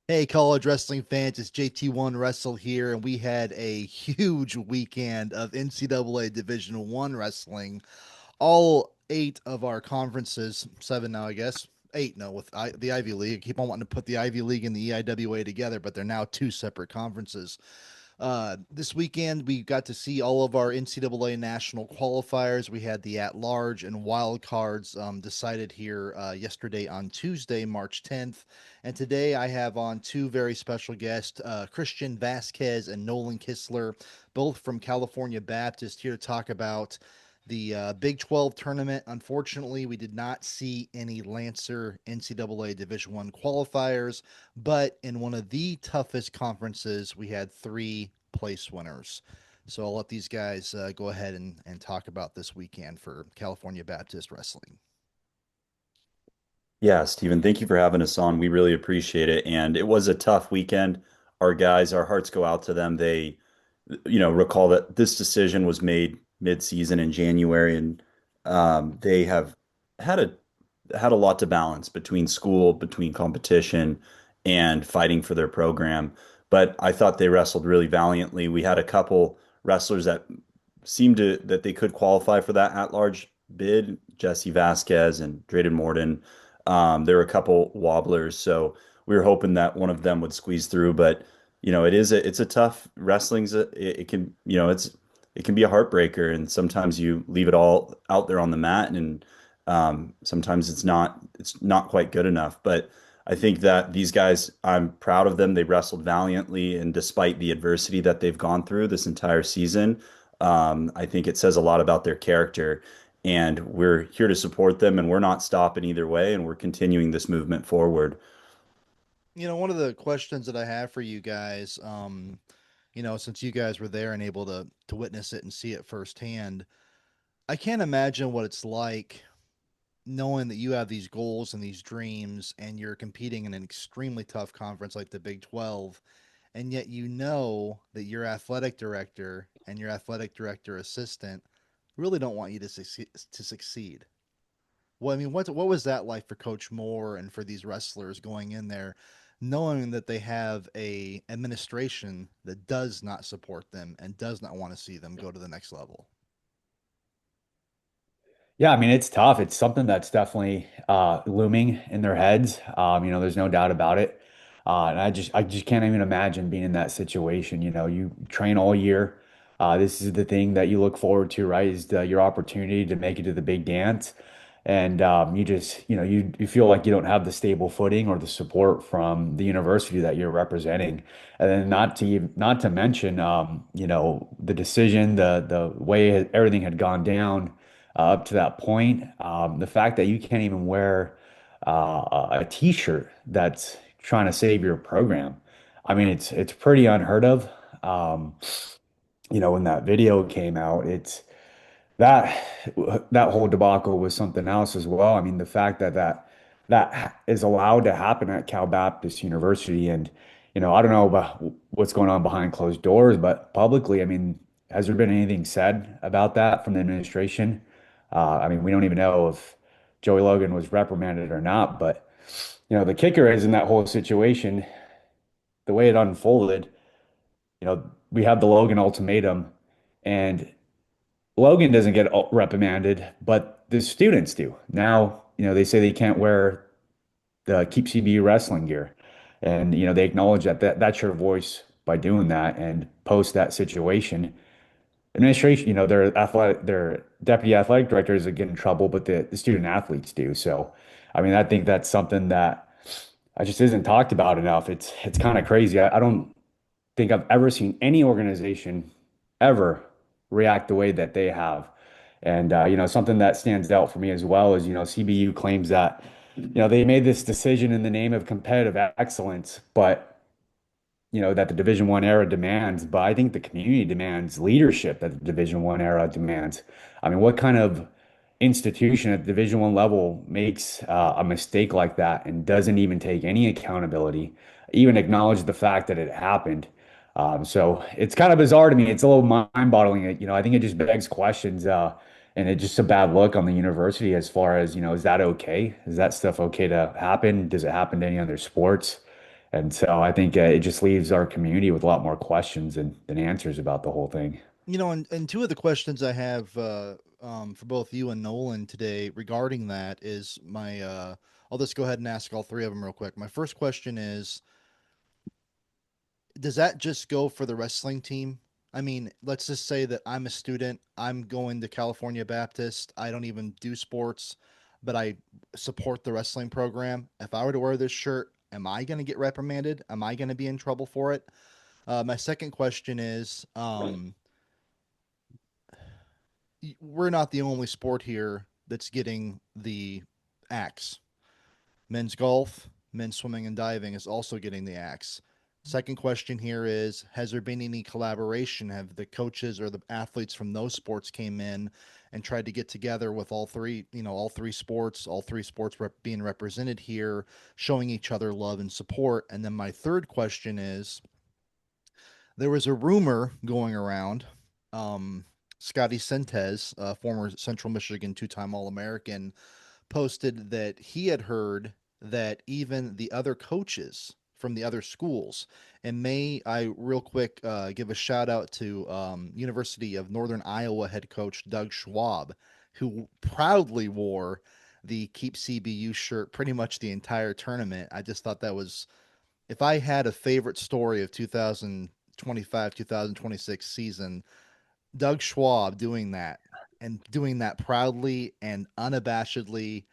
Hey, college wrestling fans, it's JT1Wrestle here, and we had a huge weekend of NCAA Division One wrestling. All eight of our conferences, seven now, I guess, eight no, with the Ivy League. I keep on wanting to put the Ivy League and the EIWA together, but they're now two separate conferences. This weekend, we got to see all of our NCAA national qualifiers. We had the at large and wild cards decided here yesterday on Tuesday, March 10th. And today I have on two very special guests, Kristian Vazquez and Nolan Kistler, both from California Baptist, here to talk about the Big 12 tournament. Unfortunately, we did not see any Lancer NCAA Division One qualifiers, but in one of the toughest conferences, we had three place winners. So I'll let these guys go ahead and talk about this weekend for California Baptist Wrestling. Yeah, Stephen, thank you for having us on. We really appreciate it. And it was a tough weekend. Our guys, our hearts go out to them. They, recall that this decision was made mid-season in January, and they have had a lot to balance between school, between competition, and fighting for their program. But I thought they wrestled really valiantly. We had a couple wrestlers that seemed that they could qualify for that at-large bid, Jesse Vasquez and Drayden Morden. There were a couple wobblers, so we were hoping that one of them would squeeze through. But it's a tough wrestling's it can it can be a heartbreaker, and sometimes you leave it all out there on the mat, and sometimes it's not quite good enough. But I think that these guys, I'm proud of them. They wrestled valiantly, and despite the adversity that they've gone through this entire season, I think it says a lot about their character. And we're here to support them, and we're not stopping either way, and we're continuing this movement forward. One of the questions that I have for you guys, since you guys were there and able to witness it and see it firsthand, I can't imagine what it's like knowing that you have these goals and these dreams and you're competing in an extremely tough conference like the Big 12, and yet you know that your athletic director and your athletic director assistant really don't want you to succeed. Well, I mean, what was that like for Coach Moore and for these wrestlers going in there, knowing that they have a administration that does not support them and does not want to see them go to the next level? Yeah, I mean, it's tough. It's something that's definitely looming in their heads. There's no doubt about it. And I just can't even imagine being in that situation. You train all year. This is the thing that you look forward to, right? Is your opportunity to make it to the big dance. And you just, you feel like you don't have the stable footing or the support from the university that you're representing. And then not to mention, the decision, the way everything had gone down up to that point. The fact that you can't even wear a t-shirt that's trying to save your program. I mean, it's pretty unheard of. Um, when that video came out, it's that that whole debacle was something else as well. I mean, the fact that is allowed to happen at Cal Baptist University, and I don't know about what's going on behind closed doors, but publicly, I mean, has there been anything said about that from the administration? I mean, we don't even know if Joey Logan was reprimanded or not, but the kicker is in that whole situation, the way it unfolded, we have the Logan ultimatum, and Logan doesn't get reprimanded, but the students do. Now, they say they can't wear the Keep CBU wrestling gear. And, they acknowledge that's your voice by doing that and post that situation. Administration, their deputy athletic directors get in trouble, but the student athletes do. So, I mean, I think that's something that I just isn't talked about enough. It's kind of crazy. I don't think I've ever seen any organization ever react the way that they have. And something that stands out for me as well is, CBU claims that, they made this decision in the name of competitive excellence, but that the Division One era demands, but I think the community demands leadership that the Division One era demands. I mean, what kind of institution at the Division One level makes a mistake like that and doesn't even take any accountability, even acknowledge the fact that it happened? So it's kind of bizarre to me. It's a little mind-boggling. I think it just begs questions, and it's just a bad look on the university as far as, is that okay? Is that stuff okay to happen? Does it happen to any other sports? And so I think it just leaves our community with a lot more questions than answers about the whole thing. And two of the questions I have for both you and Nolan today regarding that is I'll just go ahead and ask all three of them real quick. My first question is, does that just go for the wrestling team? I mean, let's just say that I'm a student, I'm going to California Baptist, I don't even do sports, but I support the wrestling program. If I were to wear this shirt, am I going to get reprimanded? Am I going to be in trouble for it? My second question is, we're not the only sport here that's getting the axe. Men's golf, men's swimming and diving is also getting the axe. Second question here is, has there been any collaboration? Have the coaches or the athletes from those sports came in and tried to get together with all three sports being represented here, showing each other love and support? And then my third question is, there was a rumor going around. Scotty Sentes, former Central Michigan two-time All-American, posted that he had heard that even the other coaches from the other schools, and may I real quick give a shout out to University of Northern Iowa head coach Doug Schwab, who proudly wore the Keep CBU shirt pretty much the entire tournament. I just thought that was, if I had a favorite story of 2025 2026 season, Doug Schwab doing that, and doing that proudly and unabashedly,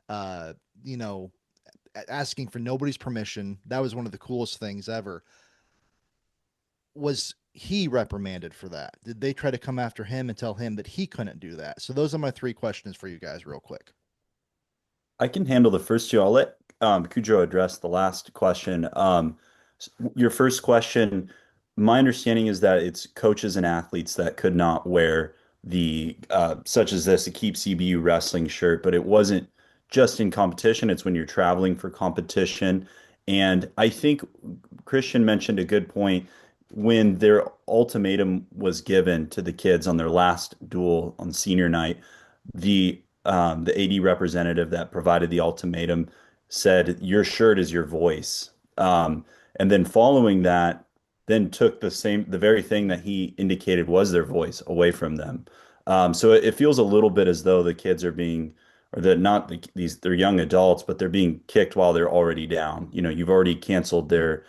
uh, you know, asking for nobody's permission. That was one of the coolest things ever. Was he reprimanded for that? Did they try to come after him and tell him that he couldn't do that? So those are my three questions for you guys, real quick. I can handle the first two. I'll let Cujo address the last question. Your first question, my understanding is that it's coaches and athletes that could not wear the such as this, a Keep CBU wrestling shirt, but it wasn't just in competition. It's when you're traveling for competition. And I think Christian mentioned a good point when their ultimatum was given to the kids on their last duel on senior night. The AD representative that provided the ultimatum said, "Your shirt is your voice." And then following that, then took the very thing that he indicated was their voice away from them. So it feels a little bit as though the kids are being, or that not they're young adults, but they're being kicked while they're already down. You've already canceled their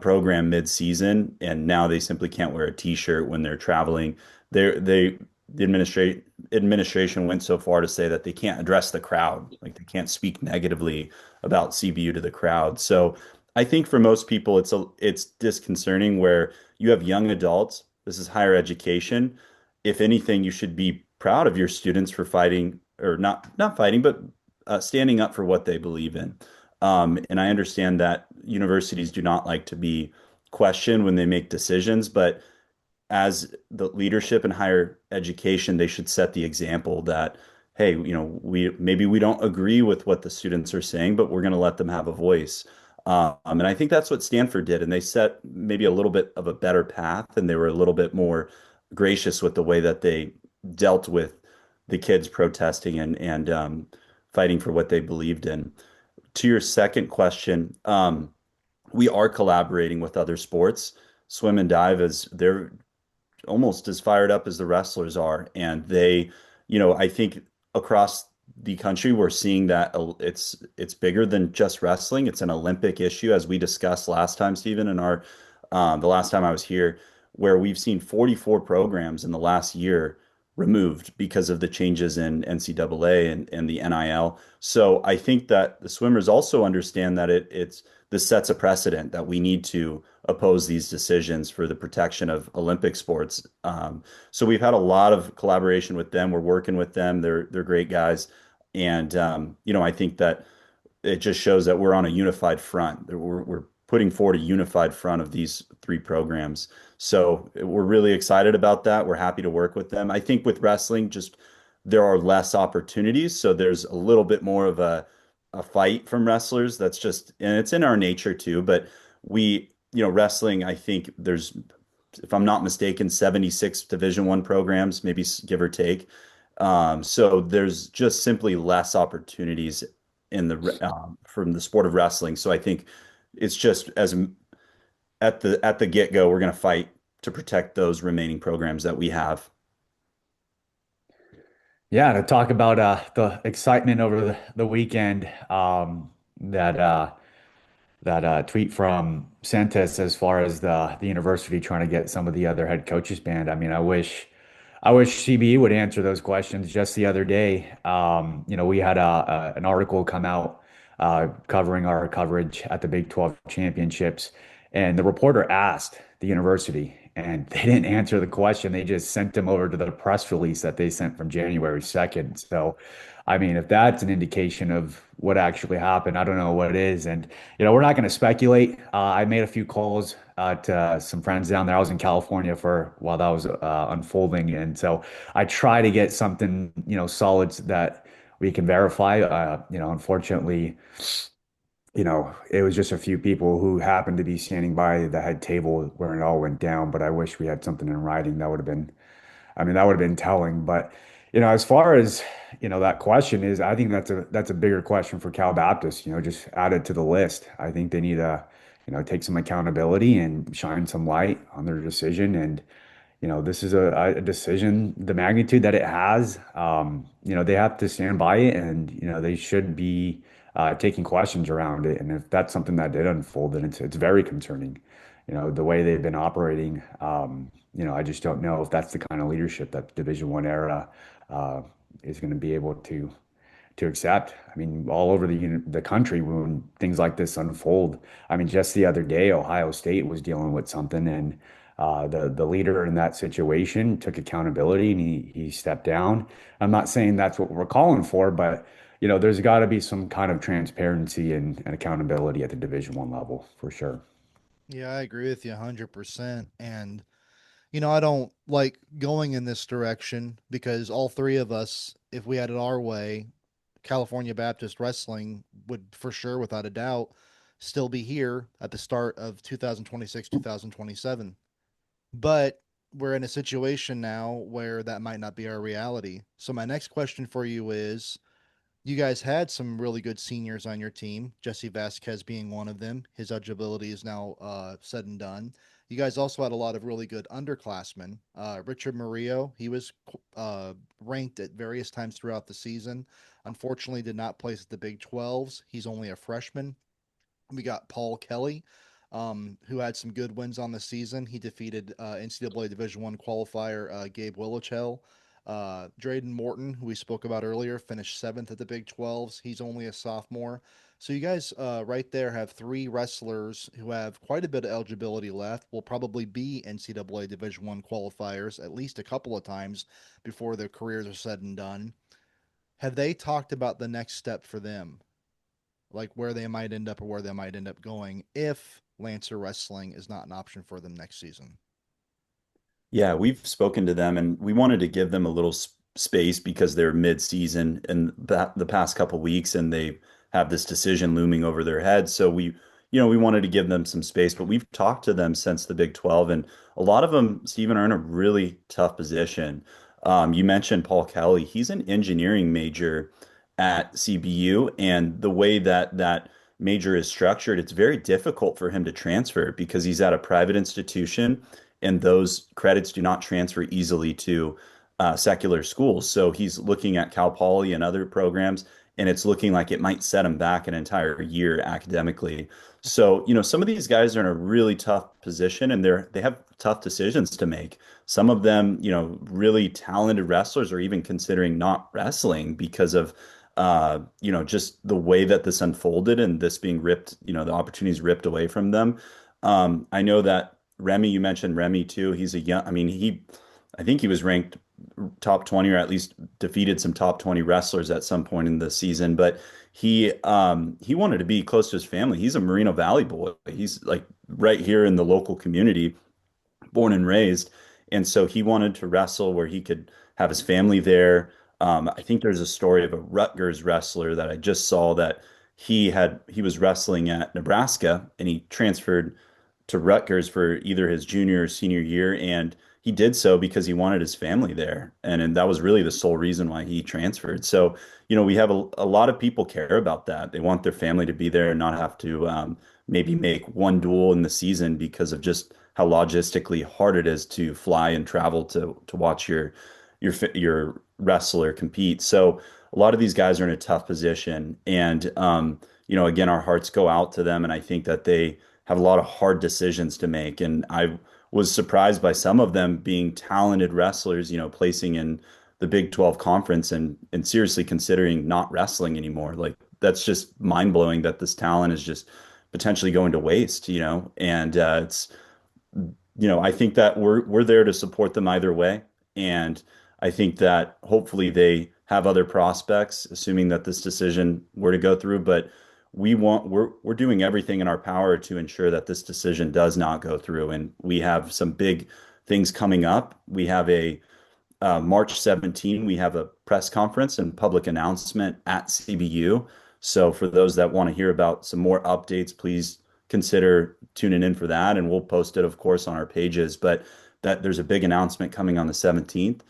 program mid-season, and now they simply can't wear a t-shirt when they're traveling. They the administration went so far to say that they can't address the crowd, like they can't speak negatively about CBU to the crowd. So I think for most people, it's disconcerting where you have young adults. This is higher education. If anything, you should be proud of your students for fighting, or not fighting, but standing up for what they believe in. And I understand that universities do not like to be questioned when they make decisions, but as the leadership in higher education, they should set the example that, hey, we don't agree with what the students are saying, but we're going to let them have a voice. And I think that's what Stanford did, and they set maybe a little bit of a better path, and they were a little bit more gracious with the way that they dealt with the kids protesting and fighting for what they believed in. To your second question, we are collaborating with other sports. Swim and dive is they're almost as fired up as the wrestlers are, and I think across the country we're seeing that it's bigger than just wrestling. It's an Olympic issue, as we discussed last time, Stephen, in our the last time I was here, where we've seen 44 programs in the last year removed because of the changes in NCAA and the NIL. So I think that the swimmers also understand that this sets a precedent that we need to oppose these decisions for the protection of Olympic sports. So we've had a lot of collaboration with them. We're working with them. They're great guys, and I think that it just shows that we're on a unified front. We're putting forward a unified front of these three programs. So we're really excited about that. We're happy to work with them. I think with wrestling, just there are less opportunities. So there's a little bit more of a fight from wrestlers. That's just, and it's in our nature too. But wrestling, I think there's, if I'm not mistaken, 76 Division I programs, maybe give or take. So there's just simply less opportunities from the sport of wrestling. So I think it's just as at the get-go, we're going to fight to protect those remaining programs that we have. Yeah, to talk about the excitement over the weekend, that tweet from Santos as far as the university trying to get some of the other head coaches banned. I mean, I wish CBU would answer those questions. Just the other day, we had an article come out covering our coverage at the Big 12 championships, and the reporter asked the university, and they didn't answer the question. They just sent them over to the press release that they sent from January 2nd. So, I mean, if that's an indication of what actually happened, I don't know what it is. And we're not going to speculate. I made a few calls to some friends down there. I was in California for while that was unfolding, and so I try to get something, solid that we can verify. Unfortunately, it was just a few people who happened to be standing by the head table where it all went down. But I wish we had something in writing that would have been, I mean, that would have been telling. But as far as that question is, I think that's a bigger question for Cal Baptist. Just add it to the list. I think they need to, take some accountability and shine some light on their decision. And this is a decision, the magnitude that it has. They have to stand by it, and they should be taking questions around it. And if that's something that did unfold, then it's very concerning. The way they've been operating. I just don't know if that's the kind of leadership that the Division One era uh, is going to be able to accept. I mean, all over the country when things like this unfold. I mean, just the other day, Ohio State was dealing with something, and the leader in that situation took accountability and he stepped down. I'm not saying that's what we're calling for, but there's got to be some kind of transparency and accountability at the Division One level for sure. Yeah, I agree with you 100%. And, I don't like going in this direction because all three of us, if we had it our way, California Baptist Wrestling would for sure, without a doubt, still be here at the start of 2026, 2027. But we're in a situation now where that might not be our reality. So, my next question for you is, you guys had some really good seniors on your team, Jesse Vasquez being one of them. His eligibility is now said and done. You guys also had a lot of really good underclassmen. Richard Murillo, he was ranked at various times throughout the season. Unfortunately, did not place at the Big 12s. He's only a freshman. We got Paul Kelly, who had some good wins on the season. He defeated NCAA Division One qualifier Gabe Willichell. Drayden Morton, who we spoke about earlier, finished seventh at the Big 12s. He's only a sophomore. So you guys right there have three wrestlers who have quite a bit of eligibility left. Will probably be NCAA Division One qualifiers at least a couple of times before their careers are said and done. Have they talked about the next step for them? Like where they might end up or where they might end up going if Lancer Wrestling is not an option for them next season? Yeah, we've spoken to them and we wanted to give them a little space because they're mid-season in the past couple weeks and they have this decision looming over their heads. So we wanted to give them some space, but we've talked to them since the Big 12 and a lot of them, Stephen, are in a really tough position. You mentioned Paul Kelly. He's an engineering major at CBU, and the way that that major is structured, it's very difficult for him to transfer because he's at a private institution and those credits do not transfer easily to secular schools. So he's looking at Cal Poly and other programs, and it's looking like it might set him back an entire year academically. So, some of these guys are in a really tough position and they have tough decisions to make. Some of them, really talented wrestlers are even considering not wrestling because of just the way that this unfolded and this being ripped, the opportunities ripped away from them. I know that Remy, you mentioned Remy too. He's a young, I mean, I think he was ranked top 20 or at least defeated some top 20 wrestlers at some point in the season, but he wanted to be close to his family. He's a Moreno Valley boy. He's like right here in the local community, born and raised. And so he wanted to wrestle where he could have his family there. I think there's a story of a Rutgers wrestler that I just saw that he was wrestling at Nebraska and he transferred to Rutgers for either his junior or senior year, and he did so because he wanted his family there. And that was really the sole reason why he transferred. So, we have a lot of people care about that. They want their family to be there and not have to maybe make one duel in the season because of just how logistically hard it is to fly and travel to watch your wrestler compete. So a lot of these guys are in a tough position, and again, our hearts go out to them, and I think that they have a lot of hard decisions to make. And I was surprised by some of them being talented wrestlers, placing in the Big 12 conference and seriously considering not wrestling anymore. Like that's just mind blowing that this talent is just potentially going to waste, and I think that we're there to support them either way. And I think that hopefully they have other prospects, assuming that this decision were to go through. But we're doing everything in our power to ensure that this decision does not go through. And we have some big things coming up. We have a March 17, we have a press conference and public announcement at CBU. So for those that want to hear about some more updates, please consider tuning in for that. And we'll post it, of course, on our pages. But that there's a big announcement coming on the 17th.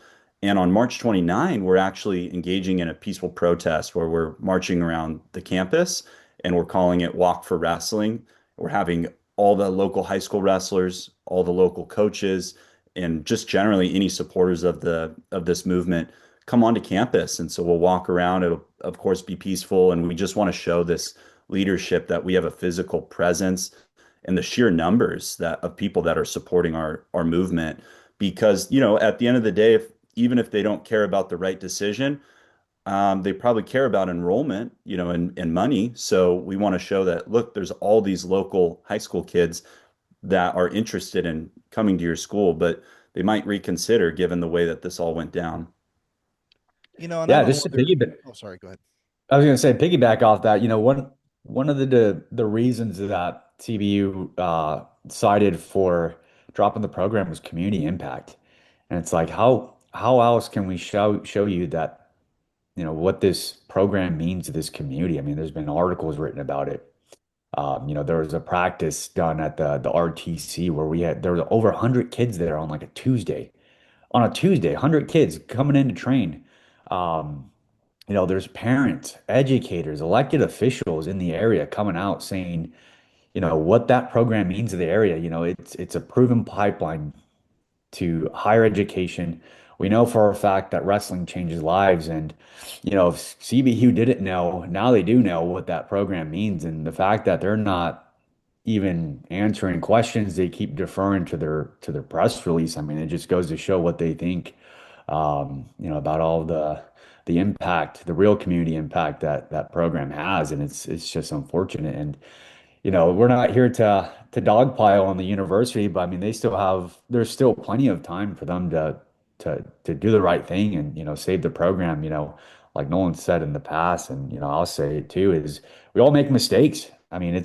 And on March 29, we're actually engaging in a peaceful protest where we're marching around the campus and we're calling it Walk for Wrestling. We're having all the local high school wrestlers, all the local coaches, and just generally any supporters of this movement come onto campus. And so we'll walk around. It'll of course be peaceful, and we just want to show this leadership that we have a physical presence and the sheer numbers that of people that are supporting our movement. Because at the end of the day, if even if they don't care about the right decision, they probably care about enrollment, and money. So we want to show that, look, there's all these local high school kids that are interested in coming to your school, but they might reconsider given the way that this all went down. And I Yeah, don't know just to whether. piggyback. Oh, sorry. Go ahead. I was going to say piggyback off that. One of the reasons that CBU cited for dropping the program was community impact, and it's like how else can we show you that what this program means to this community? I mean, there's been articles written about it. There was a practice done at the RTC where there were over 100 kids there on like a Tuesday. On a Tuesday, 100 kids coming in to train. Um, there's parents, educators, elected officials in the area coming out saying, what that program means to the area. It's a proven pipeline to higher education. We know for a fact that wrestling changes lives. And, if CBU didn't know, now they do know what that program means. And the fact that they're not even answering questions, they keep deferring to their press release. I mean, it just goes to show what they think, about all the impact, the real community impact that that program has. And it's just unfortunate. And we're not here to dogpile on the university, but I mean, there's still plenty of time for them to do the right thing and, save the program, like Nolan said in the past, and, I'll say it too, is we all make mistakes. I mean,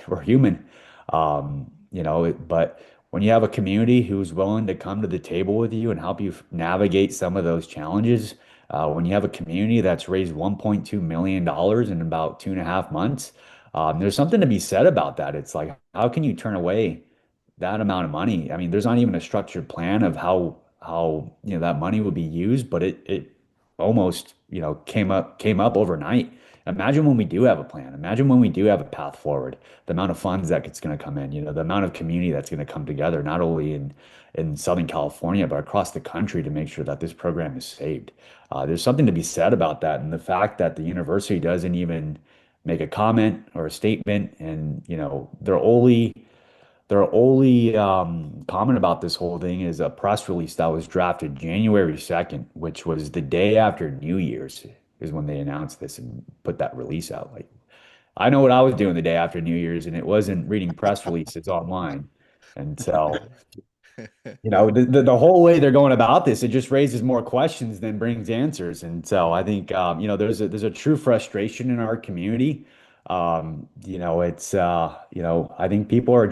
we're human. But when you have a community who's willing to come to the table with you and help you navigate some of those challenges, when you have a community that's raised $1.2 million in about 2.5 months, there's something to be said about that. It's like, how can you turn away that amount of money? I mean, there's not even a structured plan of how that money would be used, but it almost came up overnight. Imagine when we do have a plan. Imagine when we do have a path forward. The amount of funds that it's going to come in. The amount of community that's going to come together, not only in Southern California but across the country to make sure that this program is saved. There's something to be said about that, and the fact that the university doesn't even make a comment or a statement, and their only comment about this whole thing is a press release that was drafted January 2nd, which was the day after New Year's, is when they announced this and put that release out. Like, I know what I was doing the day after New Year's, and it wasn't reading press releases online. And so, the whole way they're going about this, it just raises more questions than brings answers. And so I think, there's a true frustration in our community. I think people are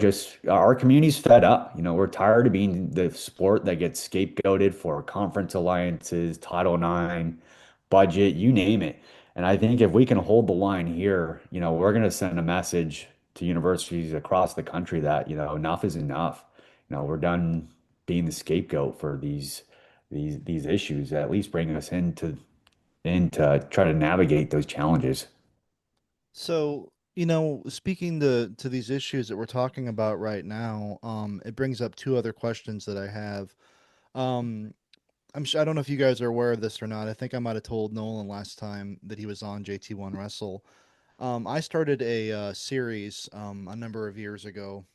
our community's fed up. We're tired of being the sport that gets scapegoated for conference alliances, Title IX, budget, you name it. And I think if we can hold the line here, we're going to send a message to universities across the country that, enough is enough. We're done. being the scapegoat for these issues, at least bring us into try to navigate those challenges. So, speaking to these issues that we're talking about right now, it brings up two other questions that I have. Um, I don't know if you guys are aware of this or not. I think I might have told Nolan last time that he was on JT1 Wrestle. I started a series a number of years ago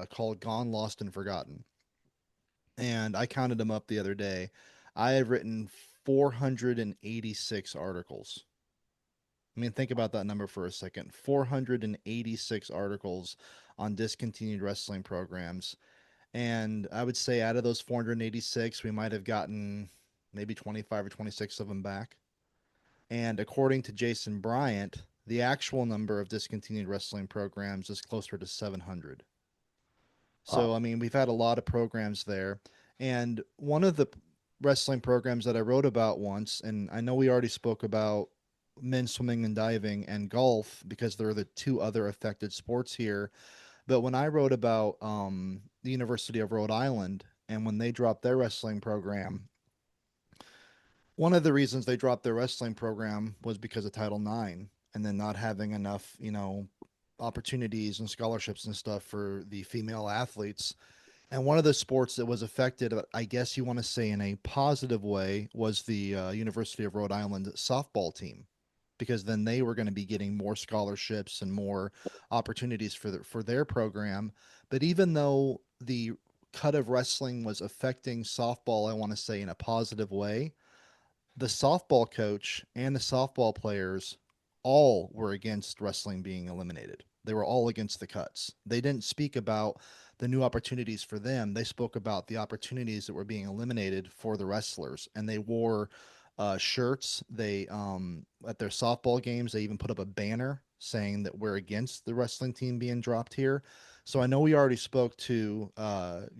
called Gone, Lost, and Forgotten. And I counted them up the other day. I have written 486 articles. I mean, think about that number for a second. 486 articles on discontinued wrestling programs. And I would say out of those 486, we might have gotten maybe 25 or 26 of them back. And according to Jason Bryant, the actual number of discontinued wrestling programs is closer to 700. So, I mean, we've had a lot of programs there. And one of the wrestling programs that I wrote about once, and I know we already spoke about men's swimming and diving and golf because they're the two other affected sports here. But when I wrote about the University of Rhode Island and when they dropped their wrestling program, one of the reasons they dropped their wrestling program was because of Title IX and then not having enough, opportunities and scholarships and stuff for the female athletes. And one of the sports that was affected, I guess you want to say in a positive way, was the University of Rhode Island softball team, because then they were going to be getting more scholarships and more opportunities for their program. But even though the cut of wrestling was affecting softball, I want to say in a positive way, the softball coach and the softball players all were against wrestling being eliminated. They were all against the cuts. They didn't speak about the new opportunities for them. They spoke about the opportunities that were being eliminated for the wrestlers, and they wore shirts. They at their softball games, they even put up a banner saying that we're against the wrestling team being dropped here. So I know we already spoke to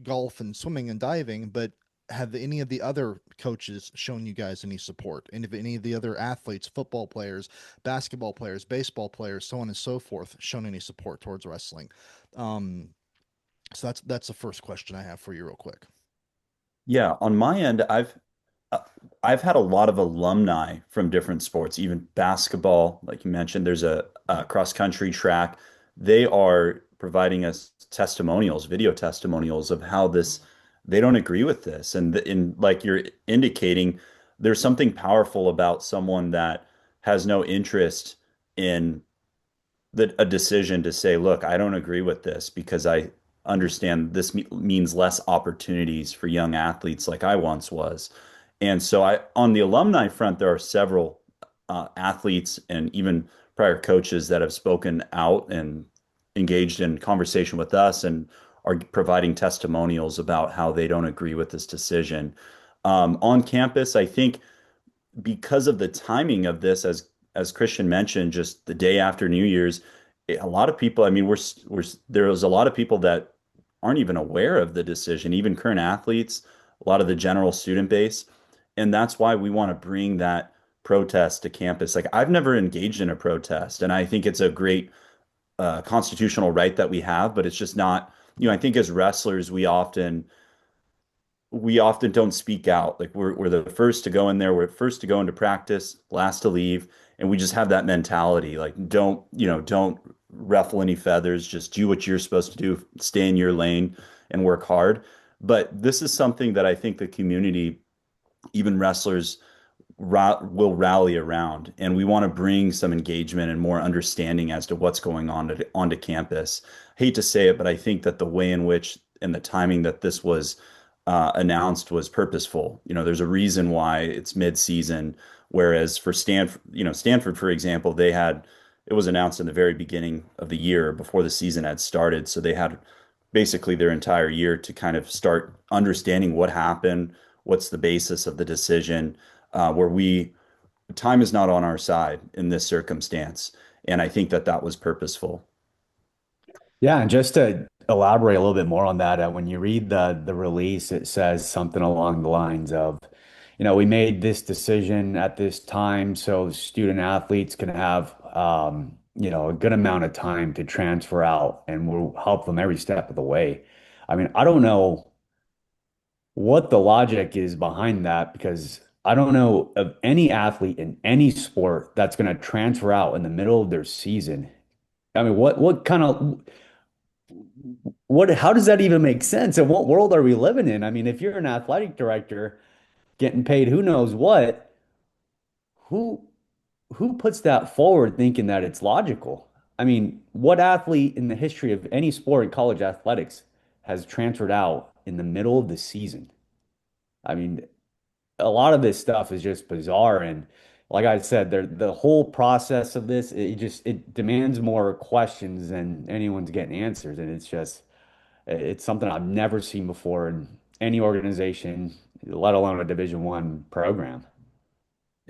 golf and swimming and diving, but have any of the other coaches shown you guys any support? And if any of the other athletes, football players, basketball players, baseball players, so on and so forth, shown any support towards wrestling? Um, so that's the first question I have for you, real quick. Yeah, on my end, uh, I've had a lot of alumni from different sports, even basketball, like you mentioned. There's a cross country track. They are providing us testimonials, video testimonials of how this they don't agree with this, and in like you're indicating, there's something powerful about someone that has no interest in a decision to say, look, I don't agree with this because I understand this means less opportunities for young athletes like I once was. And so on the alumni front, there are several athletes and even prior coaches that have spoken out and engaged in conversation with us and are providing testimonials about how they don't agree with this decision. On campus, I think because of the timing of this, as Kristian mentioned, just the day after New Year's, a lot of people, I mean, there was a lot of people that aren't even aware of the decision, even current athletes, a lot of the general student base. And that's why we want to bring that protest to campus. Like I've never engaged in a protest, and I think it's a great constitutional right that we have, but it's just not, I think as wrestlers, we often don't speak out. Like we're the first to go in there, we're first to go into practice, last to leave, and we just have that mentality. Like don't ruffle any feathers, just do what you're supposed to do, stay in your lane and work hard. But this is something that I think the community, even wrestlers, will rally around, and we want to bring some engagement and more understanding as to what's going on onto campus. I hate to say it, but I think that the way in which and the timing that this was announced was purposeful. There's a reason why it's mid-season, whereas for Stanford, for example, it was announced in the very beginning of the year before the season had started, so they had basically their entire year to kind of start understanding what happened, what's the basis of the decision, where time is not on our side in this circumstance. And I think that that was purposeful. Yeah, and just to elaborate a little bit more on that, when you read the release, it says something along the lines of, we made this decision at this time so student athletes can have, a good amount of time to transfer out, and we'll help them every step of the way. I mean, I don't know what the logic is behind that, because I don't know of any athlete in any sport that's going to transfer out in the middle of their season. I mean, what kind of what how does that even make sense? And what world are we living in? I mean, if you're an athletic director getting paid who knows what, who who puts that forward thinking that it's logical? I mean, what athlete in the history of any sport in college athletics has transferred out in the middle of the season? I mean, a lot of this stuff is just bizarre. And like I said, the whole process of this, it demands more questions than anyone's getting answers. And it's something I've never seen before in any organization, let alone a Division I program.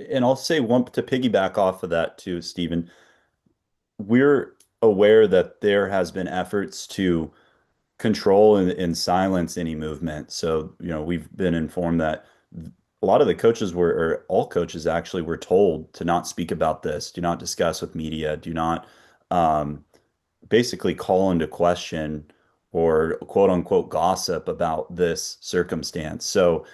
And I'll say one to piggyback off of that too, Stephen. We're aware that there has been efforts to control and silence any movement. So, we've been informed that a lot of the coaches or all coaches actually were told to not speak about this, do not discuss with media, do not um, basically call into question or quote unquote gossip about this circumstance. So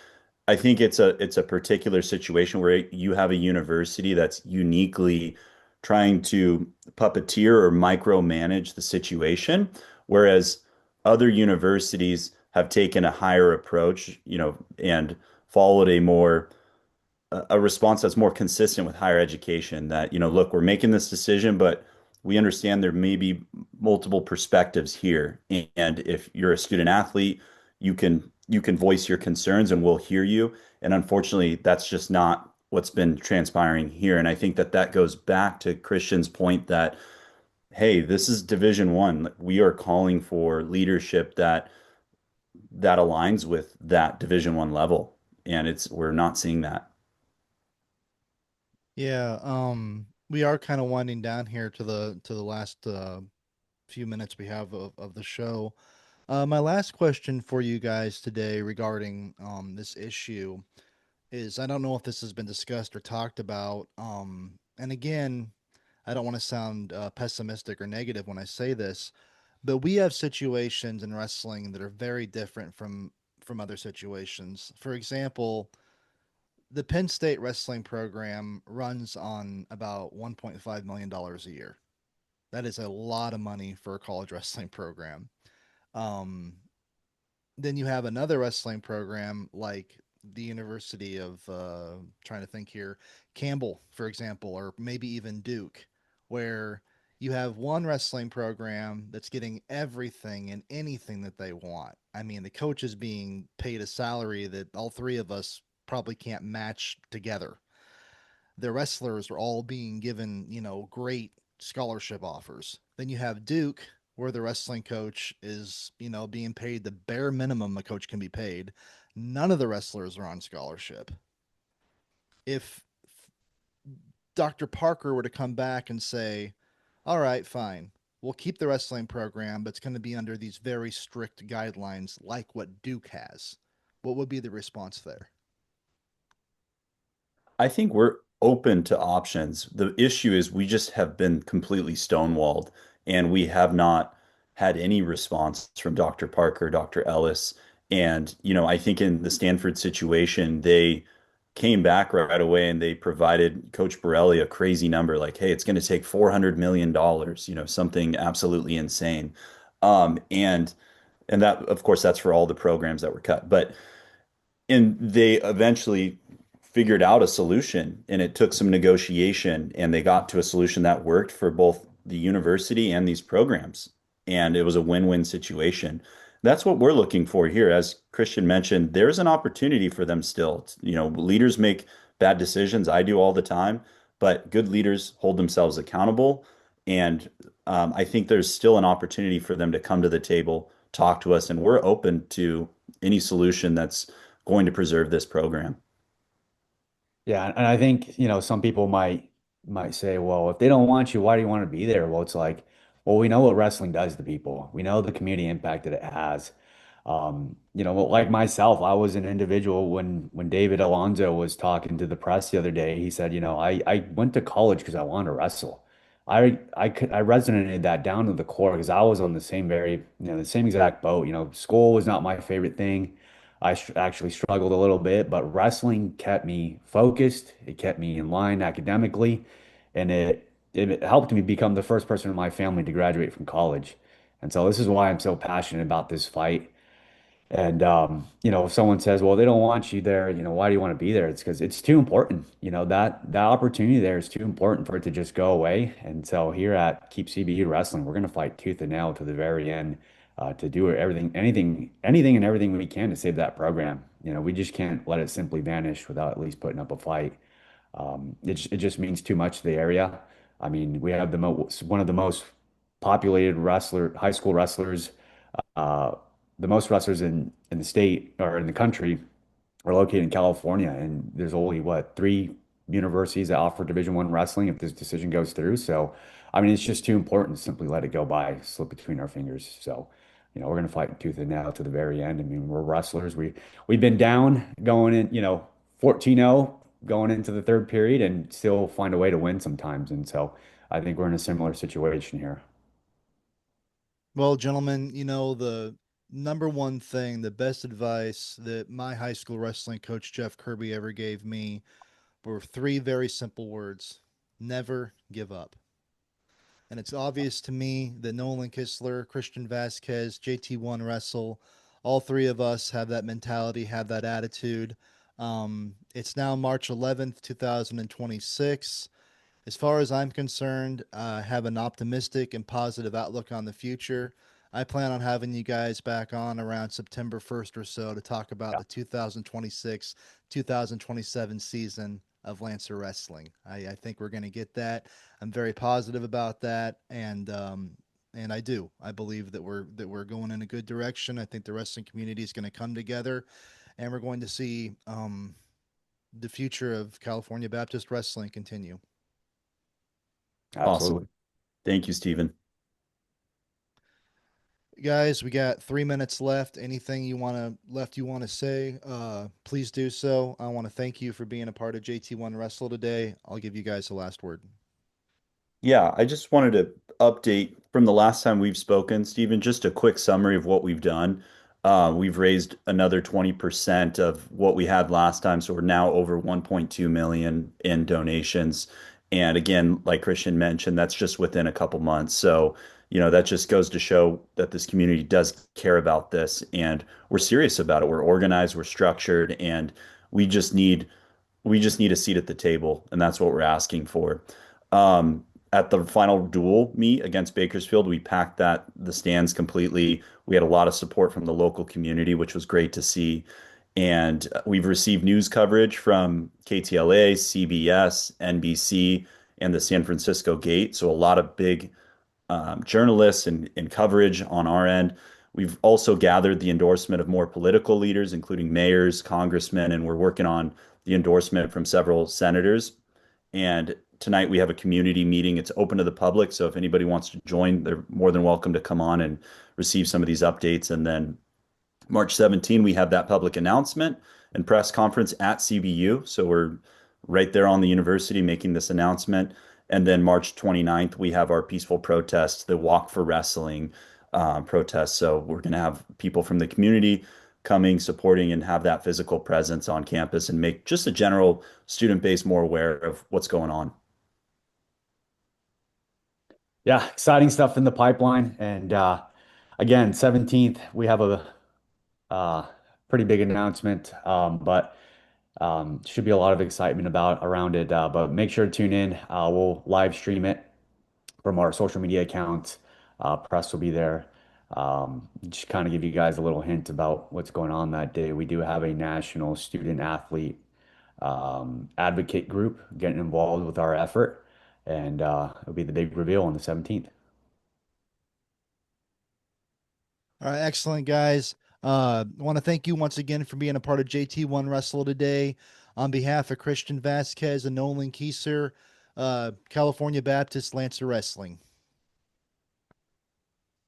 I think it's a particular situation where you have a university that's uniquely trying to puppeteer or micromanage the situation, whereas other universities have taken a higher approach, and followed a response that's more consistent with higher education that, look, we're making this decision, but we understand there may be multiple perspectives here. And if you're a student athlete, you can voice your concerns and we'll hear you. And unfortunately, that's just not what's been transpiring here. And I think that that goes back to Christian's point that, hey, this is Division One. We are calling for leadership that aligns with that Division One level. And we're not seeing that. Yeah, we are kind of winding down here to the last few minutes we have of the show. My last question for you guys today regarding this issue is I don't know if this has been discussed or talked about. And again, I don't want to sound pessimistic or negative when I say this, but we have situations in wrestling that are very different from other situations. For example, the Penn State wrestling program runs on about $1.5 million a year. That is a lot of money for a college wrestling program. Um, then you have another wrestling program like the University of trying to think here, Campbell, for example, or maybe even Duke, where you have one wrestling program that's getting everything and anything that they want. I mean, the coach is being paid a salary that all three of us probably can't match together. The wrestlers are all being given, great scholarship offers. Then you have Duke, where the wrestling coach is, being paid the bare minimum a coach can be paid. None of the wrestlers are on scholarship. If Dr. Parker were to come back and say, all right, fine, we'll keep the wrestling program, but it's going to be under these very strict guidelines like what Duke has, what would be the response there? I think we're open to options. The issue is we just have been completely stonewalled and we have not had any response from Dr. Parker, Dr. Ellis. And, I think in the Stanford situation, they came back right away and they provided Coach Borelli a crazy number like, hey, it's going to take $400 million, something absolutely insane. And that, of course, that's for all the programs that were cut. And they eventually figured out a solution and it took some negotiation and they got to a solution that worked for both the university and these programs. And it was a win-win situation. That's what we're looking for here. As Christian mentioned, there's an opportunity for them still. Leaders make bad decisions. I do all the time, but good leaders hold themselves accountable. And I think there's still an opportunity for them to come to the table, talk to us, and we're open to any solution that's going to preserve this program. Yeah, and I think, some people might say, well, if they don't want you, why do you want to be there? Well, it's like, well, we know what wrestling does to people. We know the community impact that it has. Well, like myself, I was an individual when David Alonso was talking to the press the other day. He said, I went to college because I wanted to wrestle. I resonated that down to the core because I was on the same exact boat. School was not my favorite thing. Actually struggled a little bit, but wrestling kept me focused. It kept me in line academically, and it helped me become the first person in my family to graduate from college. And so this is why I'm so passionate about this fight. And if someone says, "Well, they don't want you there," why do you want to be there? It's because it's too important. That opportunity there is too important for it to just go away. And so here at Keep CBU Wrestling, we're going to fight tooth and nail to the very end to do everything, anything and everything we can to save that program. We just can't let it simply vanish without at least putting up a fight. It just means too much to the area. I mean, we have one of the most populated high school wrestlers, uh, the most wrestlers in the state or in the country are located in California, and there's only what, three universities that offer Division I wrestling if this decision goes through. So, I mean, it's just too important to simply let it go by, slip between our fingers. So, we're gonna fight tooth and nail to the very end. I mean, we're wrestlers. We've been down going in, 14-0 going into the third period and still find a way to win sometimes. And so I think we're in a similar situation here. Well, gentlemen, the number one thing, the best advice that my high school wrestling coach, Jeff Kirby, ever gave me were three very simple words: never give up. And it's obvious to me that Nolan Kistler, Kristian Vazquez, JT1Wrestle, all three of us have that mentality, have that attitude. It's now March 11th, 2026. As far as I'm concerned, I have an optimistic and positive outlook on the future. I plan on having you guys back on around September 1st or so to talk about Yeah, the 2026 2027 season of Lancer Wrestling. I think we're going to get that. I'm very positive about that, and I do. I believe that we're going in a good direction. I think the wrestling community is going to come together, and we're going to see the future of California Baptist wrestling continue. absolutely. Awesome. Thank you, Stephen. Guys, we got 3 minutes left. Anything you want to say, please do so. I want to thank you for being a part of JT1 Wrestle today. I'll give you guys the last word. Yeah, I just wanted to update from the last time we've spoken, Stephen, just a quick summary of what we've done. We've raised another 20% of what we had last time, so we're now over 1.2 million in donations. And again, like Christian mentioned, that's just within a couple months. So, that just goes to show that this community does care about this and we're serious about it. We're organized, we're structured, and we just need we just need a seat at the table, and that's what we're asking for. At the final duel meet against Bakersfield, we packed the stands completely. We had a lot of support from the local community, which was great to see. And we've received news coverage from KTLA, CBS, NBC, and the San Francisco Gate. So a lot of big journalists and coverage on our end. We've also gathered the endorsement of more political leaders, including mayors, congressmen, and we're working on the endorsement from several senators. And tonight we have a community meeting. It's open to the public, so if anybody wants to join, they're more than welcome to come on and receive some of these updates. And then March 17, we have that public announcement and press conference at CBU. So we're right there on the university making this announcement. And then March 29th, we have our peaceful protest, the Walk for Wrestling protest. So we're going to have people from the community coming, supporting, and have that physical presence on campus and make just a general student base more aware of what's going on. Yeah, exciting stuff in the pipeline. And again, 17th, we have a uh, pretty big announcement, but should be a lot of excitement around it. But make sure to tune in. We'll live stream it from our social media accounts. Press will be there. Just kind of give you guys a little hint about what's going on that day. We do have a national student athlete advocate group getting involved with our effort, and it'll be the big reveal on the 17th. All right, excellent, guys. I want to thank you once again for being a part of JT1 Wrestle today. On behalf of Kristian Vazquez and Nolan Kieser, California Baptist Lancer Wrestling.